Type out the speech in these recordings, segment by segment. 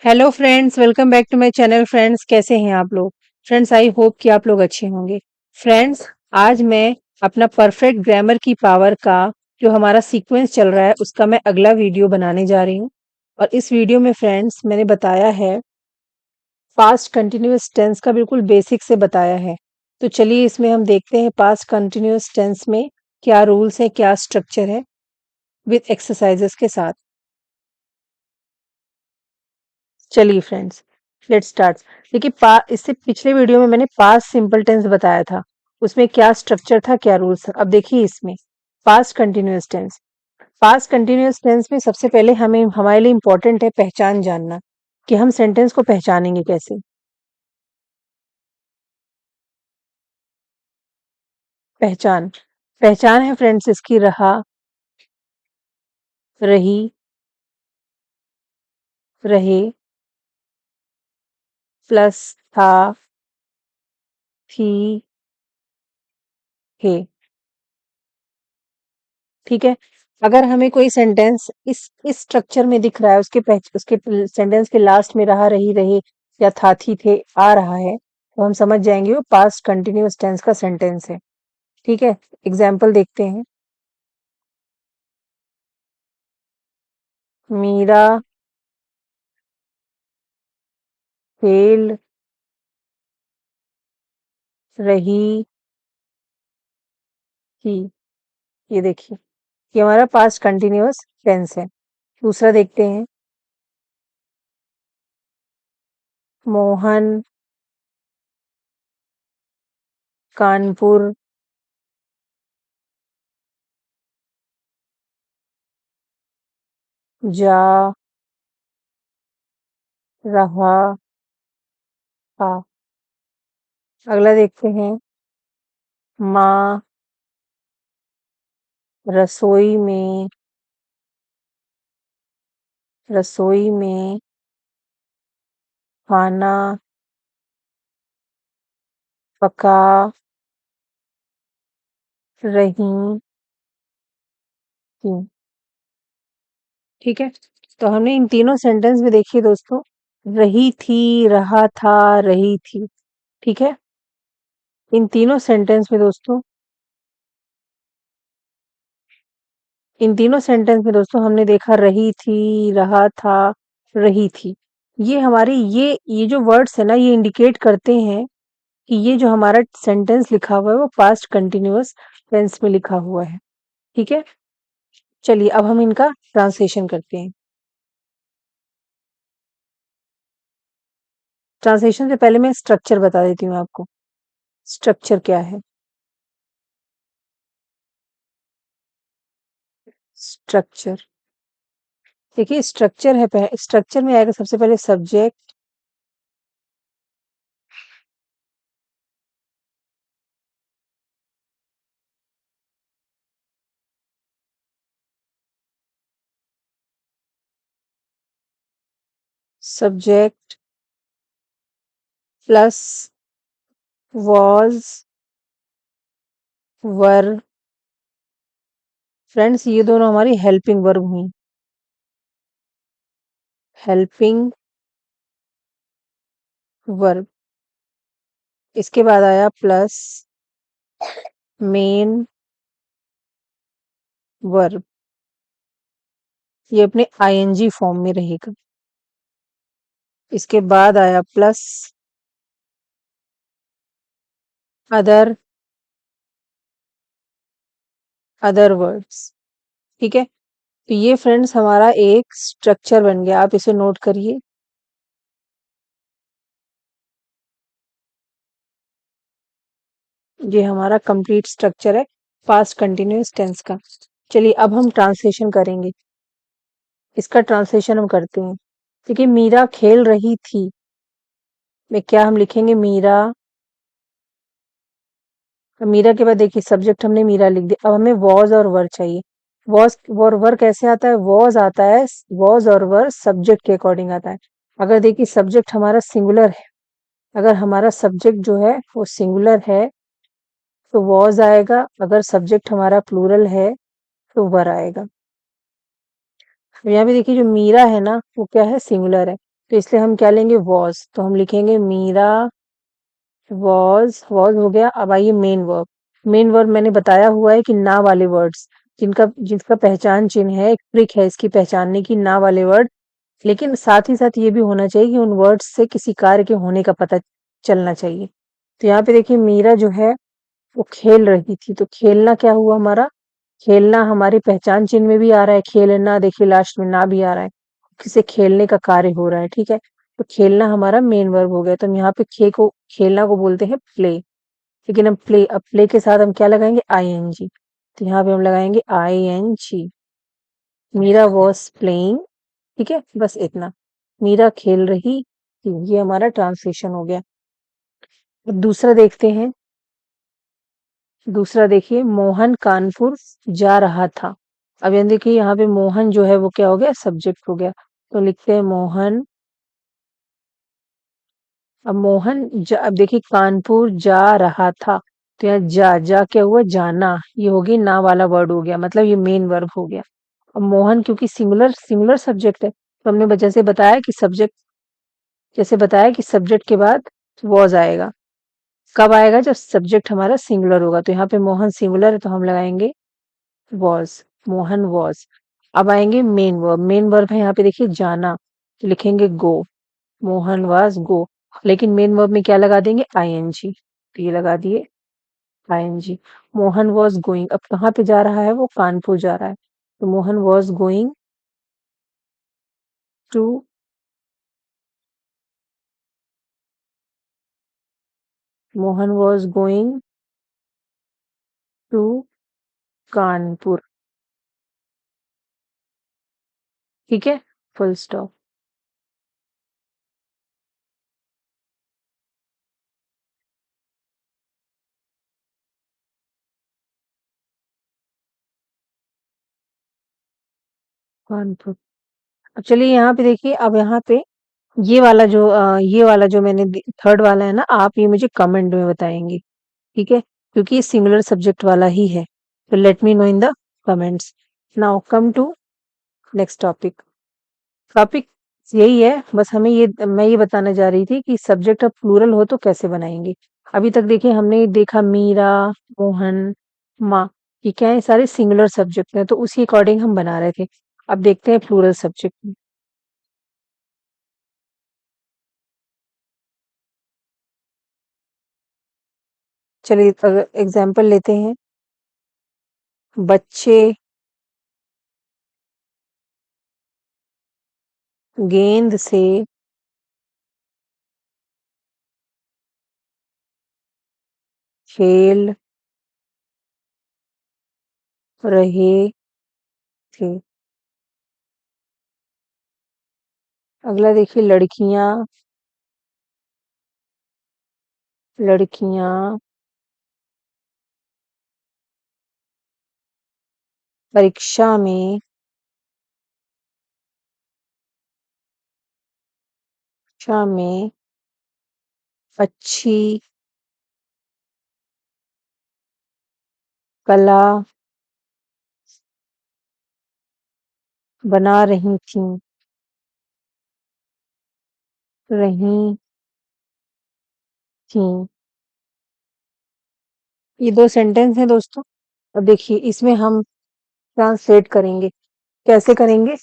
Hello friends, welcome back to my channel. Friends, कैसे हैं आप लोग? फ्रेंड्स, आई होप कि आप लोग अच्छे होंगे। फ्रेंड्स, आज मैं अपना परफेक्ट ग्रामर की पावर का जो हमारा सीक्वेंस चल रहा है उसका मैं अगला वीडियो बनाने जा रही हूँ। और इस वीडियो में फ्रेंड्स मैंने बताया है पास्ट कंटिन्यूअस टेंस का, बिल्कुल बेसिक से बताया है। तो चलिए इसमें हम देखते हैं पास्ट कंटिन्यूअस टेंस में क्या रूल्स है, क्या स्ट्रक्चर है, विद एक्सरसाइजेस के साथ। चलिए फ्रेंड्स, लेट्स स्टार्ट। देखिए, इससे पिछले वीडियो में मैंने पास्ट सिंपल टेंस बताया था, उसमें क्या स्ट्रक्चर था, क्या रूल्स था। अब देखिए इसमें past continuous tense. Past continuous tense में सबसे पहले हमें हमारे लिए इंपॉर्टेंट है पहचान जानना कि हम सेंटेंस को पहचानेंगे कैसे। पहचान पहचान है फ्रेंड्स इसकी रहा, रही, रहे, प्लस था, थी, है। ठीक है। अगर हमें कोई सेंटेंस इस स्ट्रक्चर में दिख रहा है, उसके सेंटेंस के लास्ट में रहा, रही, रहे या था, थी, थे आ रहा है, तो हम समझ जाएंगे वो पास्ट कंटिन्यूअस टेंस का सेंटेंस है। ठीक है। एग्जाम्पल देखते हैं। मीरा खेल रही थी। ये देखिए, ये हमारा पास्ट कंटिन्यूअस टेंस है। दूसरा देखते हैं। मोहन कानपुर जा रहा था। अगला देखते हैं। माँ रसोई में रसोई में खाना पका रही थी। ठीक है। तो हमने इन तीनों सेंटेंस में देखिए दोस्तों, रही थी, रहा था, रही थी। ठीक है। इन तीनों सेंटेंस में दोस्तों हमने देखा रही थी, रहा था, रही थी। ये हमारी ये जो वर्ड्स है ना, ये इंडिकेट करते हैं कि ये जो हमारा सेंटेंस लिखा हुआ है वो पास्ट कंटिन्यूअस टेंस में लिखा हुआ है। ठीक है। चलिए अब हम इनका ट्रांसलेशन करते हैं। ट्रांसलेशन से पहले मैं स्ट्रक्चर बता देती हूँ आपको। स्ट्रक्चर क्या है? स्ट्रक्चर, देखिए स्ट्रक्चर में आएगा सबसे पहले subject, subject plus was, were. Friends, ये दोनों हमारी हेल्पिंग वर्ब हुई। Helping verb. इसके बाद आया प्लस मेन वर्ब। ये अपने आईएनजी फॉर्म में रहेगा। इसके बाद आया प्लस अदर अदर वर्ड्स। ठीक है। तो ये फ्रेंड्स हमारा एक स्ट्रक्चर बन गया, आप इसे नोट करिए। ये हमारा कंप्लीट स्ट्रक्चर है पास्ट कंटिन्यूअस टेंस का। चलिए अब हम ट्रांसलेशन करेंगे। इसका ट्रांसलेशन हम करते हैं। देखिए, मीरा खेल रही थी में क्या हम लिखेंगे? मीरा। मीरा के बाद देखिए सब्जेक्ट हमने मीरा लिख दिया। अब हमें वॉज और वर चाहिए। वॉज और वर कैसे आता है? वॉज आता है, वॉज और वर सब्जेक्ट के अकॉर्डिंग आता है। अगर देखिए सब्जेक्ट हमारा सिंगुलर है, अगर हमारा सब्जेक्ट जो है वो सिंगुलर है तो वॉज आएगा, अगर सब्जेक्ट हमारा प्लूरल है तो वर आएगा। अब यहाँ पे देखिए जो मीरा है ना वो क्या है? सिंगुलर है। तो इसलिए हम क्या लेंगे, वॉज। तो हम लिखेंगे मीरा वॉज हो गया। अब आइए मेन वर्ब। मेन वर्ब मैंने बताया हुआ है कि ना वाले वर्ड्स, जिनका जिसका पहचान चिन्ह है, एक ट्रिक है इसकी पहचानने की, ना वाले वर्ड। लेकिन साथ ही साथ ये भी होना चाहिए कि उन वर्ड्स से किसी कार्य के होने का पता चलना चाहिए। तो यहाँ पे देखिए मीरा जो है वो खेल रही थी, तो खेलना क्या हुआ हमारा, खेलना हमारे पहचान चिन्ह में भी आ रहा है, खेलना देखिए लास्ट में ना भी आ रहा है, किसे खेलने का कार्य हो रहा है, ठीक है। तो खेलना हमारा मेन वर्ब हो गया। तो हम यहाँ पे खेलना को बोलते हैं प्ले। लेकिन अब प्ले के साथ हम क्या लगाएंगे, आईएनजी। तो यहाँ पे हम लगाएंगे आईएनजी। मीरा वॉज प्लेइंग, ठीक है, बस इतना। मीरा खेल रही थी, ये हमारा ट्रांसलेशन हो गया। अब दूसरा देखते हैं। दूसरा देखिए, मोहन कानपुर जा रहा था। अब यहाँ देखिए, यहाँ पे मोहन जो है वो क्या हो गया, सब्जेक्ट हो गया। तो लिखते हैं मोहन। अब अब देखिए कानपुर जा रहा था, तो यहाँ जा क्या हुआ, जाना। ये हो गई ना वाला वर्ड हो गया, मतलब ये मेन वर्ब हो गया। अब मोहन क्योंकि सिंगुलर सिंगुलर सब्जेक्ट है, तो हमने जैसे बताया कि सब्जेक्ट के बाद वॉज आएगा। कब आएगा, जब सब्जेक्ट हमारा सिंगुलर होगा। तो यहाँ पे मोहन सिंगुलर है, तो हम लगाएंगे वॉज। मोहन वॉज। अब आएंगे मेन वर्ब। मेन वर्ब है यहाँ पे देखिए जाना, तो लिखेंगे गो। मोहन वाज गो। लेकिन मेन वर्ब में क्या लगा देंगे, आईएनजी। तो ये लगा दिए आईएनजी। मोहन वाज गोइंग, अब कहाँ पे जा रहा है, वो कानपुर जा रहा है। तो Mohan was going to Mohan was going to Kanpur, ठीक है, फुल स्टॉप। कानपुर। अब चलिए यहाँ पे देखिए, अब यहाँ पे ये वाला जो मैंने थर्ड वाला है ना, आप ये मुझे कमेंट में बताएंगे, ठीक है, क्योंकि ये सिंगुलर सब्जेक्ट वाला ही है। तो let me know in the comments. Now come to next topic. Topic यही है, बस मैं ये बताने जा रही थी कि सब्जेक्ट अब प्लूरल हो तो कैसे बनाएंगे। अभी तक देखिए हमने देखा मीरा, मोहन, माँ, ये क्या है, सारे सिंगुलर सब्जेक्ट हैं, तो उसी अकॉर्डिंग हम बना रहे थे। अब देखते हैं प्लूरल सब्जेक्ट में। चलिए अगर एग्जाम्पल लेते हैं, बच्चे गेंद से खेल रहे थे। अगला देखिए, लड़कियां परीक्षा में कक्षा में अच्छी कला बना रही थी। ये दो सेंटेंस हैं दोस्तों। अब देखिए इसमें हम ट्रांसलेट करेंगे, कैसे करेंगे।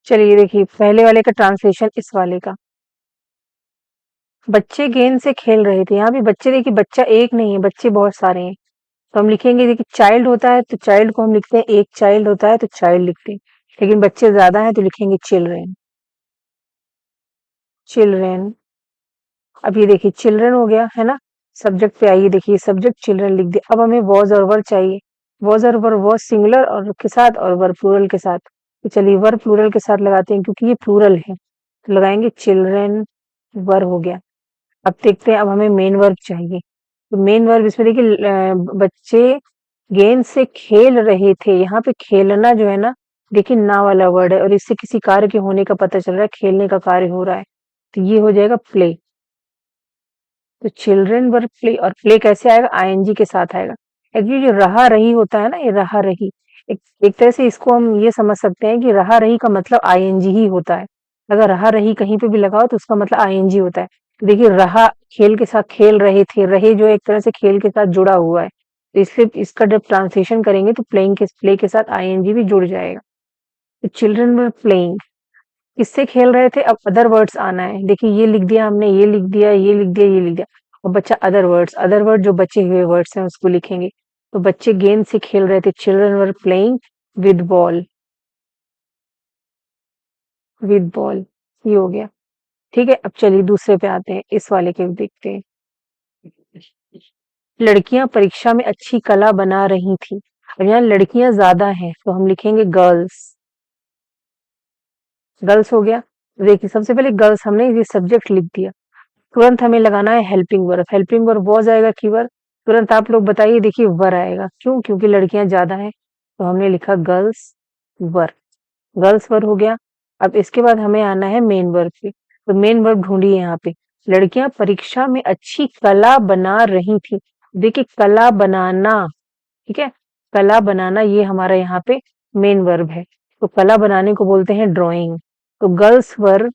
चलिए देखिए पहले वाले का ट्रांसलेशन इस वाले का। बच्चे गेंद से खेल रहे थे, यहाँ भी बच्चे देखिए, बच्चा एक नहीं है, बच्चे बहुत सारे हैं। तो हम लिखेंगे, देखिए चाइल्ड होता है तो चाइल्ड को हम लिखते हैं, एक चाइल्ड होता है तो चाइल्ड लिखते हैं। लेकिन बच्चे ज्यादा हैं तो लिखेंगे चिल्ड्रेन। चिल्ड्रेन। अब ये देखिए चिल्ड्रन हो गया है ना। सब्जेक्ट पे आइए, देखिए सब्जेक्ट चिल्ड्रन लिख दिया। अब हमें वॉज और वर चाहिए। वॉज और वर, वॉज सिंगुलर और के साथ और वर प्लूरल के साथ। तो चलिए वर प्लूरल के साथ लगाते हैं, क्योंकि ये प्लूरल है, तो लगाएंगे चिल्ड्रन। वर हो गया। अब देखते हैं, अब हमें मेन वर्ब चाहिए। तो मेन वर्ब इसमें देखिए, बच्चे गेंद से खेल रहे थे, यहाँ पे खेलना जो है ना, देखिए ना वाला वर्ड है और इससे किसी कार्य के होने का पता चल रहा है, खेलने का कार्य हो रहा है, तो ये हो जाएगा प्ले। तो चिल्ड्रन वर प्ले, और प्ले कैसे आएगा, आईएनजी के साथ आएगा। एक्चुअली जो रहा रही होता है ना, ये रहा रही, एक एक तरह से इसको हम ये समझ सकते हैं कि रहा रही का मतलब आईएनजी ही होता है। अगर रहा रही कहीं पे भी लगाओ तो उसका मतलब आईएनजी होता है। तो देखिए रहा खेल के साथ, खेल रहे थे, रहे जो एक तरह से खेल के साथ जुड़ा हुआ है, तो इसलिए इसका जब ट्रांसलेशन करेंगे तो प्लेइंग के प्ले के साथ आईएनजी भी जुड़ जाएगा। तो चिल्ड्रन वर प्लेइंग, किससे खेल रहे थे, अब अदर वर्ड्स आना है। देखिए ये लिख दिया हमने, ये लिख दिया, ये लिख दिया, ये लिख दिया, और बच्चा अदर वर्ड्स, अदर वर्ड जो बचे हुए वर्ड्स हैं उसको लिखेंगे। तो बच्चे गेंद से खेल रहे थे, children were playing with ball, with ball, ये हो गया। ठीक है, अब चलिए दूसरे पे आते हैं, इस वाले के भी देखते हैं। लड़कियां परीक्षा में अच्छी कला बना रही थी। अब यहाँ लड़कियां ज्यादा हैं तो हम लिखेंगे गर्ल्स, गर्ल्स हो गया। देखिए सबसे पहले गर्ल्स हमने ये सब्जेक्ट लिख दिया, तुरंत हमें लगाना है helping verb. Helping verb was आएगा की वर्ब, तुरंत आप लोग बताइए, देखिए वर आएगा, क्यों, क्योंकि लड़कियां ज्यादा हैं, तो हमने लिखा गर्ल्स वर, गर्ल्स वर हो गया। अब इसके बाद हमें आना है मेन वर्ब पे, तो मेन वर्ब ढूंढिए यहाँ पे। लड़कियां परीक्षा में अच्छी कला बना रही थी। देखिए कला बनाना, ठीक है, कला बनाना ये हमारा यहाँ पे मेन वर्ब है, तो कला बनाने को बोलते हैं ड्राइंग। तो गर्ल्स वर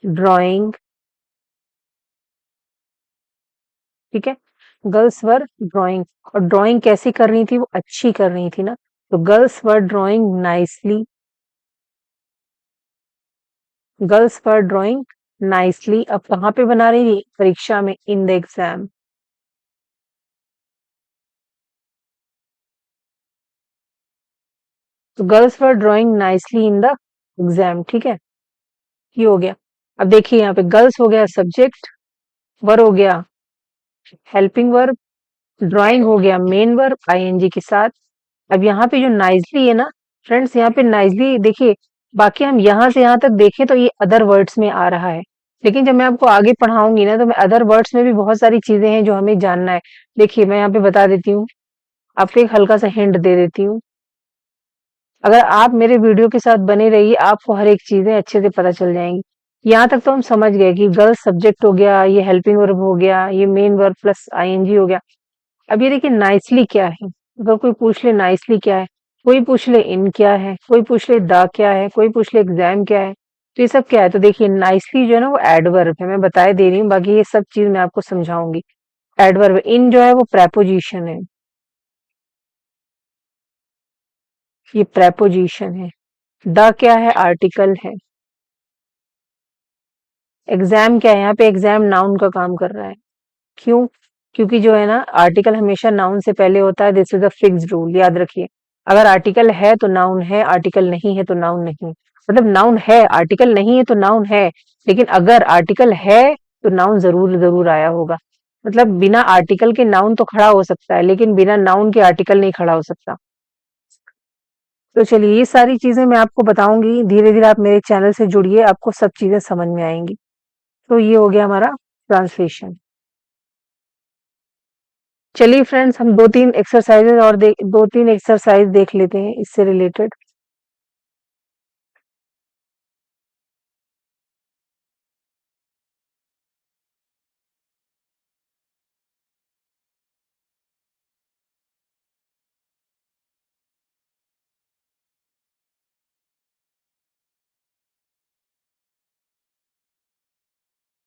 ड्राइंग, ठीक है, गर्ल्स वर ड्राइंग। और ड्राइंग कैसी कर रही थी, वो अच्छी कर रही थी ना, तो girls were drawing nicely, girls were drawing nicely. अब कहाँ पे बना रही थी, परीक्षा में, इन द एग्जाम। तो girls were drawing nicely in the exam, ठीक है, ये हो गया। अब देखिए यहाँ पे गर्ल्स हो गया सब्जेक्ट, वर हो गया हेल्पिंग वर्ब, ड्राइंग हो गया मेन वर्ब आईएनजी के साथ। अब यहाँ पे जो नाइसली है ना फ्रेंड्स, यहाँ पे नाइसली देखिए, बाकी हम यहाँ से यहाँ तक देखें तो ये अदर वर्ड्स में आ रहा है, लेकिन जब मैं आपको आगे पढ़ाऊंगी ना तो मैं अदर वर्ड्स में भी बहुत सारी चीजें हैं जो हमें जानना है। देखिए मैं यहाँ पे बता देती हूँ, आपको एक हल्का सा हिंट दे देती हूँ। अगर आप मेरे वीडियो के साथ बने रहिए, आपको हर एक चीजें अच्छे से पता चल जाएंगी। यहाँ तक तो हम समझ गए कि गर्ल्स सब्जेक्ट हो गया, ये हेल्पिंग वर्ब हो गया, ये मेन वर्ब प्लस आईएनजी हो गया। अब ये देखिए नाइसली क्या है, अगर कोई पूछ ले नाइसली क्या है, कोई पूछ ले इन क्या है, कोई पूछ ले द क्या है, कोई पूछ ले एग्जाम क्या है, तो ये सब क्या है, तो देखिए नाइसली जो है ना वो एडवर्ब है, मैं बताए दे रही हूँ, बाकी ये सब चीज मैं आपको समझाऊंगी। एडवर्ब, इन जो है वो प्रेपोजिशन है, ये प्रेपोजिशन है। द क्या है, आर्टिकल है। एग्जाम क्या है, यहाँ पे एग्जाम नाउन का काम कर रहा है। क्यों, क्योंकि जो है ना आर्टिकल हमेशा नाउन से पहले होता है, this is a fixed rule, याद रखिए। अगर आर्टिकल है तो नाउन है, आर्टिकल नहीं है तो नाउन नहीं, मतलब नाउन है, आर्टिकल नहीं है तो नाउन है, लेकिन अगर आर्टिकल है तो नाउन जरूर जरूर आया होगा। मतलब बिना आर्टिकल के नाउन तो खड़ा हो सकता है, लेकिन बिना नाउन के आर्टिकल नहीं खड़ा हो सकता। तो चलिए ये सारी चीजें मैं आपको बताऊंगी, धीरे धीरे आप मेरे चैनल से जुड़िए, आपको सब चीजें समझ में आएंगी। तो ये हो गया हमारा ट्रांसलेशन। चलिए फ्रेंड्स, हम 2-3 एक्सरसाइजेज और 2-3 एक्सरसाइज देख लेते हैं इससे रिलेटेड।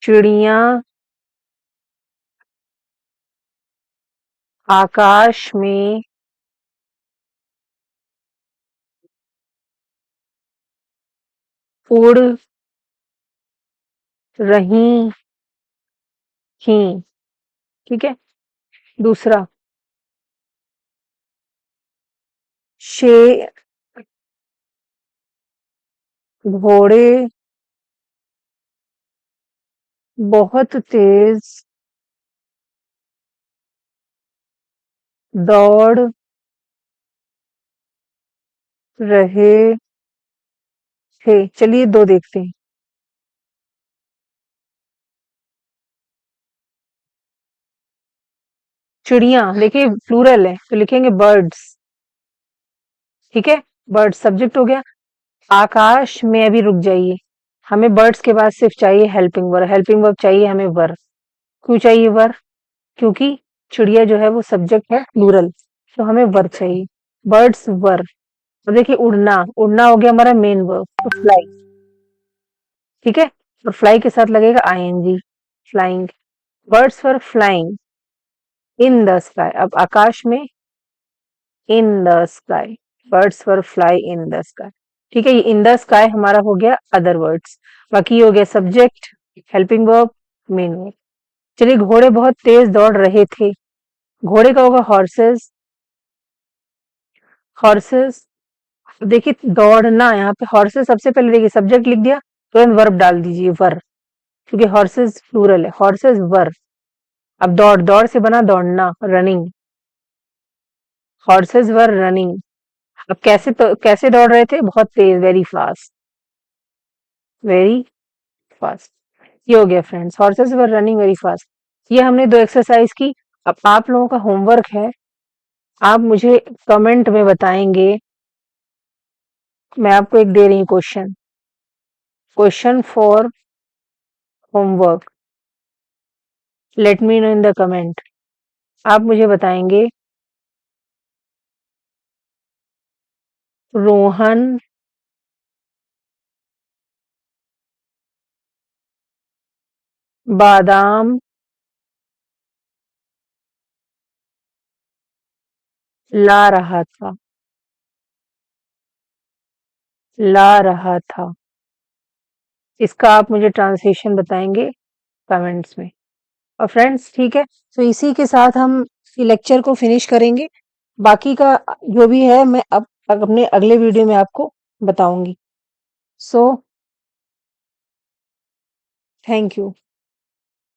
चिड़िया आकाश में उड़ रही थी, ठीक है। दूसरा, शे घोड़े बहुत तेज दौड़ रहे थे। चलिए दो देखते हैं। चिड़िया देखिए प्लूरल है तो लिखेंगे बर्ड्स, ठीक है, बर्ड सब्जेक्ट हो गया। आकाश में अभी रुक जाइए, हमें बर्ड्स के बाद सिर्फ चाहिए हेल्पिंग वर्ब। हेल्पिंग वर्ब चाहिए हमें वर। क्यों चाहिए वर? क्योंकि चिड़िया जो है वो सब्जेक्ट है प्लूरल, तो हमें वर चाहिए। बर्ड्स वर। अब देखिए उड़ना, उड़ना हो गया हमारा मेन वर्ब, तो फ्लाई। ठीक है, और फ्लाई के साथ लगेगा ING, flying. Birds were flying in the sky. अब आकाश में, in the sky, birds were fly in the sky. ठीक है, ये इन द स्काई हमारा हो गया अदर वर्ड्स। बाकी ये हो गया subject, helping verb, main verb. चलिए, घोड़े बहुत तेज दौड़ रहे थे। घोड़े का होगा हॉर्सेस। हॉर्सेस, देखिए दौड़ना, यहाँ पे हॉर्सेस सबसे पहले देखिए सब्जेक्ट लिख दिया, तुरंत वर्ब डाल दीजिए वर, क्योंकि हॉर्सेस प्लूरल है। हॉर्सेस वर। अब दौड़, दौड़ से बना दौड़ना, रनिंग। Horses were running. अब कैसे, तो कैसे दौड़ रहे थे? बहुत तेज, वेरी फास्ट, वेरी फास्ट। ये हो गया friends, horses were running very fast. ये हमने दो एक्सरसाइज की। अब आप लोगों का होमवर्क है, आप मुझे कमेंट में बताएंगे। मैं आपको एक दे रही हूँ question, question for homework. Late me know in the comment. आप मुझे बताएंगे, रोहन बादाम ला रहा था, ला रहा था। इसका आप मुझे ट्रांसलेशन बताएंगे कमेंट्स में। और फ्रेंड्स ठीक है, तो इसी के साथ हम लेक्चर को फिनिश करेंगे। बाकी का जो भी है मैं अब अपने अगले वीडियो में आपको बताऊंगी। So thank you.